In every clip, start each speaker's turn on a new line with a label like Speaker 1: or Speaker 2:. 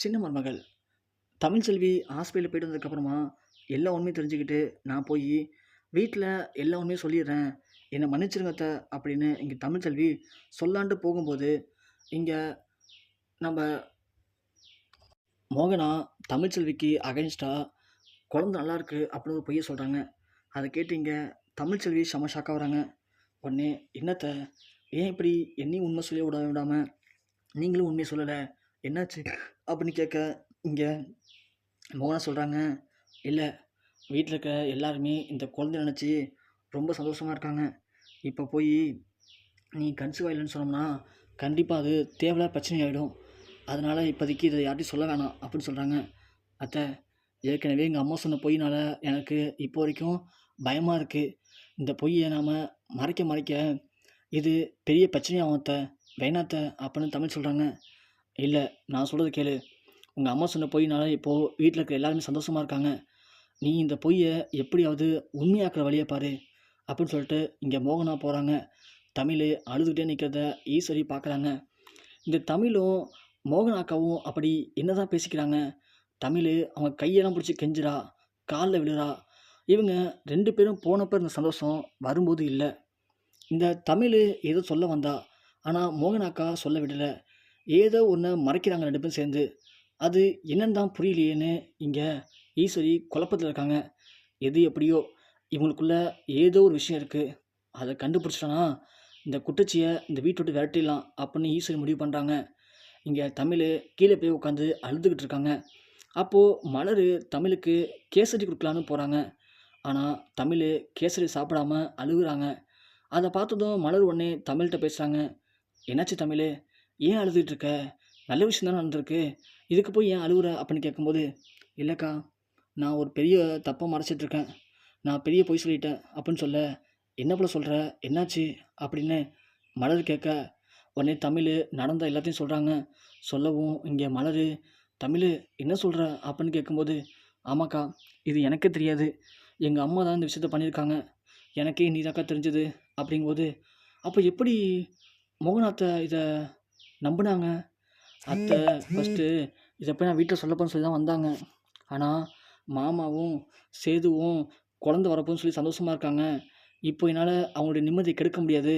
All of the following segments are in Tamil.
Speaker 1: சின்ன மருமகள் தமிழ்செல்வி ஹாஸ்பிட்டல் போயிட்டு வந்ததுக்கப்புறமா எல்லா உண்மையும் தெரிஞ்சுக்கிட்டு நான் போய் வீட்டில் எல்லா உண்மையும் சொல்லிடுறேன், என்னை மன்னிச்சிருங்க அத்தை அப்படின்னு இங்கே தமிழ்செல்வி சொல்லான்ட்டு போகும்போது, இங்கே நம்ம மோகனா தமிழ்செல்விக்கு அகைன்ஸ்டா குழந்தை நல்லா இருக்கு அப்படின்னு ஒரு பொய்யை சொல்கிறாங்க. அதை கேட்டு இங்கே தமிழ்செல்வி செம ஷாக்காக வராங்க. உடனே என்னத்த, ஏன் இப்படி என்னையும் உண்மை சொல்லி விடாமல் நீங்களும் உண்மையை சொல்லலை, என்னாச்சு அப்படின்னு கேட்க இங்கே மோகனா சொல்கிறாங்க, இல்லை வீட்டில் இருக்க எல்லாருமே இந்த குழந்தைய நினச்சி ரொம்ப சந்தோஷமாக இருக்காங்க. இப்போ போய் நீ கன்சீவ் ஆகலைன்னு சொன்னோம்னா கண்டிப்பாக அது தேவையில்லாத பிரச்சனை ஆகிடும். அதனால் இப்போதைக்கு இதை யார்ட்டையும் சொல்ல வேணாம் அப்படின்னு சொல்கிறாங்க. அத்தை, ஏற்கனவே எங்கள் அம்மா சொன்ன பொய்னால எனக்கு இப்போ வரைக்கும் பயமாக இருக்குது. இந்த பொய்யை நாம் மறைக்க மறைக்க இது பெரிய பிரச்சனையாகும் அத்தை, வேணாத்த அப்படின்னு தமிழ் சொல்கிறாங்க. இல்லை, நான் சொல்கிறது கேளு. உங்கள் அம்மா சொன்ன பொய்னால இப்போது வீட்டில் இருக்கிற எல்லாருமே சந்தோஷமாக இருக்காங்க. நீ இந்த பொய்யை எப்படியாவது உண்மையாக்குற வழியை பாரு அப்படின்னு சொல்லிட்டு இங்கே மோகனா போகிறாங்க. தமிழ் அழுதுகிட்டே நிற்கிறத ஈஸ்வரி பார்க்குறாங்க. இந்த தமிழும் மோகனாக்காவும் அப்படி என்ன தான் பேசிக்கிறாங்க. தமிழ் அவங்க கையெல்லாம் பிடிச்சி கெஞ்சுறா, காலில் விழுறா. இவங்க 2 பேரும் போனப்போ இருந்த சந்தோஷம் வரும்போது இல்லை. இந்த தமிழ் ஏதோ சொல்ல வந்தா, ஆனால் மோகனாக்கா சொல்ல விடலை. ஏதோ ஒன்று மறைக்கிறாங்க 2 பேரும் சேர்ந்து. அது என்னன்னு தான் புரியலையேன்னு இங்கே ஈஸ்வரி குழப்பத்தில் இருக்காங்க. எது எப்படியோ இவங்களுக்குள்ள ஏதோ ஒரு விஷயம் இருக்குது, அதை கண்டுபிடிச்சிட்டோன்னா இந்த குட்டச்சியை இந்த வீட்டை விட்டு விரட்டிடலாம் அப்படின்னு ஈஸ்வரி முடிவு பண்ணுறாங்க. இங்கே தமிழ் கீழே போய் உட்காந்து அழுதுகிட்டு இருக்காங்க. அப்போது மலர் தமிழுக்கு கேசரி கொடுக்கலான்னு போகிறாங்க. ஆனால் தமிழ் கேசரி சாப்பிடாம அழுகுறாங்க. அதை பார்த்ததும் மலர் உடனே தமிழ்கிட்ட பேசுகிறாங்க. என்னாச்சு தமிழ், ஏன் அழுதுகிட்டு இருக்க? நல்ல விஷயம் தானே நடந்திருக்கு, இதுக்கு போய் ஏன் அழுகுற அப்படின்னு கேட்கும்போது, இல்லைக்கா, நான் ஒரு பெரிய தப்பை மறைச்சிட்ருக்கேன், நான் பெரிய பொய் சொல்லிட்டேன் அப்படின்னு சொல்ல, என்ன போல சொல்கிற, என்னாச்சு அப்படின்னு மலர் கேட்க, உடனே தமிழ் நடந்த எல்லாத்தையும் சொல்கிறாங்க. சொல்லவும் இங்கே மலர், தமிழ் என்ன சொல்கிற அப்படின்னு கேட்கும்போது, ஆமாக்கா, இது எனக்கே தெரியாது, எங்கள் அம்மா தான் இந்த விஷயத்த பண்ணியிருக்காங்க, எனக்கே நீதாக்கா தெரிஞ்சது அப்படிங்கும்போது, அப்போ எப்படி மோகனாத்தை இதை நம்பினாங்க? அத்தை ஃபஸ்ட்டு இதை போய் நான் வீட்டில் சொல்லப்போன்னு சொல்லி தான் வந்தாங்க. ஆனால் மாமாவும் சேதுவும் குழந்த வரப்போன்னு சொல்லி சந்தோஷமாக இருக்காங்க. இப்போ என்னால் அவங்களுடைய நிம்மதியை கெடுக்க முடியாது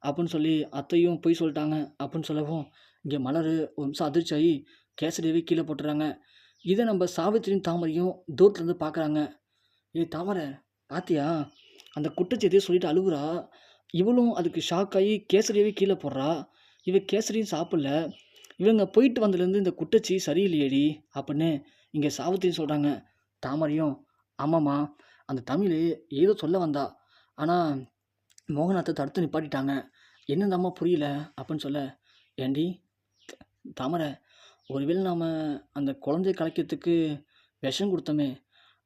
Speaker 1: அப்படின்னு சொல்லி அத்தையும் பொய் சொல்லிட்டாங்க அப்படின்னு சொல்லவும், இங்கே மலர் ஒரு நிமிஷம் அதிர்ச்சி ஆகி கேசரியவே கீழே போட்டுறாங்க. இதை நம்ம சாவித்திரியும் தாமரையும் தூரத்துலேருந்து பார்க்குறாங்க. ஏய் தாமரை, பாத்தியா, அந்த குட்டச்சி எதையோ சொல்லிட்டு அழுகுறா, இவளும் அதுக்கு ஷாக் ஆகி கேசரியவே கீழே போடுறா, இவ கேசரியும் சாப்பிடல, இவங்க போயிட்டு வந்ததுலேருந்து இந்த குட்டச்சி சரியில்லையேடி அப்படின்னு இங்கே சாவித்திரி சொல்கிறாங்க. தாமரையும், ஆமாம்மா, அந்த தமிழ் ஏதோ சொல்ல வந்தா, ஆனால் மோகனாத்தை தடுத்து நிப்பாட்டிட்டாங்க, என்னந்தாம்மா புரியல அப்படின்னு சொல்ல, ஏண்டி தாமரை, ஒருவேளை நாம் அந்த குழந்தைய கலைக்கிறதுக்கு விஷம் கொடுத்தோமே,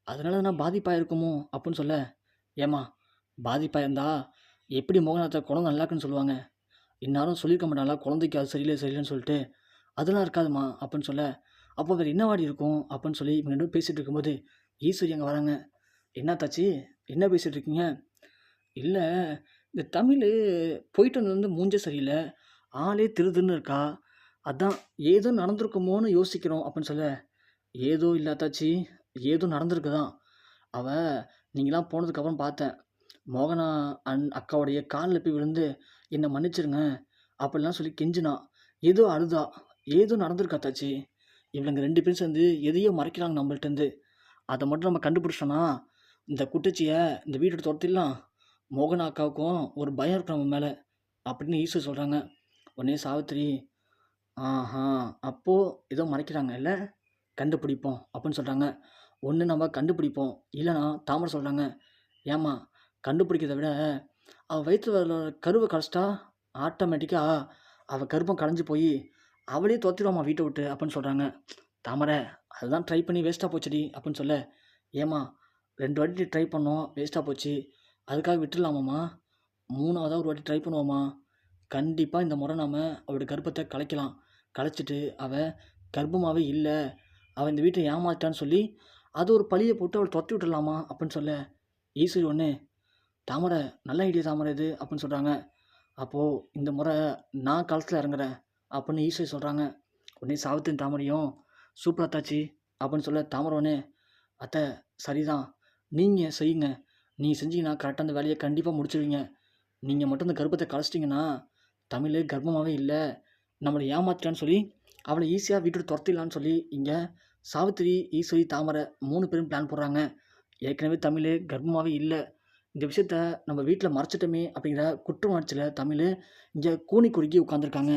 Speaker 1: அதனால நான் பாதிப்பாயிருக்குமோ அப்படின்னு சொல்ல, ஏம்மா, பாதிப்பாயிருந்தா எப்படி மோகனாத்தை குழந்தை நல்லா இருக்குன்னு சொல்லுவாங்க, இன்னாரும் சொல்லியிருக்க மாட்டாங்களா குழந்தைக்கு அது சரியில்லை சரியில்லைன்னு சொல்லிட்டு, அதெல்லாம் இருக்காதுமா அப்படின்னு சொல்ல, அப்போ வேறு என்ன வாடி இருக்கும் அப்படின்னு சொல்லி இவங்க 2 பேசிகிட்டு இருக்கும்போது ஈஸ்வரி அங்கே வராங்க. என்ன தாச்சி, என்ன பேசிகிட்டு இருக்கீங்க? இல்லை, இந்த தமிழ் போயிட்டு வந்ததுலேருந்து மூஞ்சே சரியில்லை, ஆளே திருதுன்னு இருக்கா, அதான் ஏதோ நடந்திருக்குமோன்னு யோசிக்கிறோம் அப்படின்னு சொல்ல, ஏதோ இல்லை தாச்சி, ஏதோ நடந்திருக்கு தான். அவள் நீங்களாம் போனதுக்கப்புறம் பார்த்தேன், மோகனா அக்காவுடைய காலில் போய் விழுந்து என்னை மன்னிச்சிருங்க அப்படிலாம் சொல்லி கெஞ்சினா, ஏதோ அழுதா, ஏதோ நடந்திருக்கா தாச்சி, இவங்க 2 பேரும் சேர்ந்து எதையோ மறைக்கிறாங்க நம்மள்ட்டேருந்து, அதை மட்டும் நம்ம கண்டுபிடிச்சோன்னா இந்த குட்டச்சியை இந்த வீட்டை துரத்திடலாம், மோகனா அக்காவுக்கும் ஒரு பயம் இருக்கு நம்ம மேலே அப்படின்னு ஈஸ்வர் சொல்கிறாங்க. உடனே சாவித்திரி, ஆஹா, அப்போது ஏதோ மறைக்கிறாங்க இல்லை, கண்டுபிடிப்போம் அப்படின்னு சொல்கிறாங்க. ஒன்று நம்ம கண்டுபிடிப்போம், இல்லைனா தாமரை சொல்கிறாங்க, ஏம்மா, கண்டுபிடிக்கிறத விட அவள் வயிற்று வர கருவை கழிச்சிட்டா ஆட்டோமேட்டிக்காக அவள் கருப்பம் களைஞ்சி போய் அவளே துரத்திடுவாம்மா வீட்டை விட்டு அப்படின்னு சொல்கிறாங்க. தாமரை, அதுதான் ட்ரை பண்ணி வேஸ்ட்டாக போச்சுடி அப்படின்னு சொல்ல, ஏம்மா, 2 வாட்டி ட்ரை பண்ணோம் வேஸ்ட்டாக போச்சு, அதுக்காக விட்டுடலாமாம்மா, 3ஆவதாக ஒரு வாட்டி ட்ரை பண்ணுவோம்மா, கண்டிப்பாக இந்த முறை நாம் அவளுடைய கர்ப்பத்தை கலைக்கலாம், கலைச்சிட்டு அவள் கர்ப்பமாகவே இல்லை, அவள் இந்த வீட்டை ஏமாத்தான்னு சொல்லி அது ஒரு பழியை போட்டு அவளை துரத்தி விட்டுடலாமா அப்படின்னு சொல்ல, ஈஸ்வரி ஒன்று, தாமரை நல்ல ஐடியா தாமரை இது அப்படின்னு சொல்கிறாங்க. அப்போது இந்த முறை நான் களத்தில் இறங்குறேன் அப்படின்னு ஈஸ்வரி சொல்கிறாங்க. உடனே சாவித்திரி தாமரையும் சூப்பர் அத்தாச்சி அப்படின்னு சொல்ல தாமரவனே, அத்தை சரிதான், நீங்கள் செய்யுங்க, நீங்கள் செஞ்சீங்கன்னா கரெக்டாக அந்த வேலையை கண்டிப்பாக முடிச்சிடுவீங்க. நீங்கள் மட்டும் இந்த கர்ப்பத்தை கலைச்சிட்டிங்கன்னா தமிழ் கர்ப்பமாகவே இல்லை, நம்மளை ஏமாத்திட்டான்னு சொல்லி அவளை ஈஸியாக வீட்டு துரத்திடலான்னு சொல்லி இங்கே சாவித்திரி, ஈஸ்வரி, தாமரை 3 பேரும் பிளான் போடுறாங்க. ஏற்கனவே தமிழ் கர்ப்பமாகவே இல்லை, இந்த விஷயத்த நம்ம வீட்டில் மறைச்சிட்டோமே அப்படிங்கிற குற்ற உணர்ச்சியில் தமிழ் இங்கே கூனி குறுக்கி உட்காந்துருக்காங்க.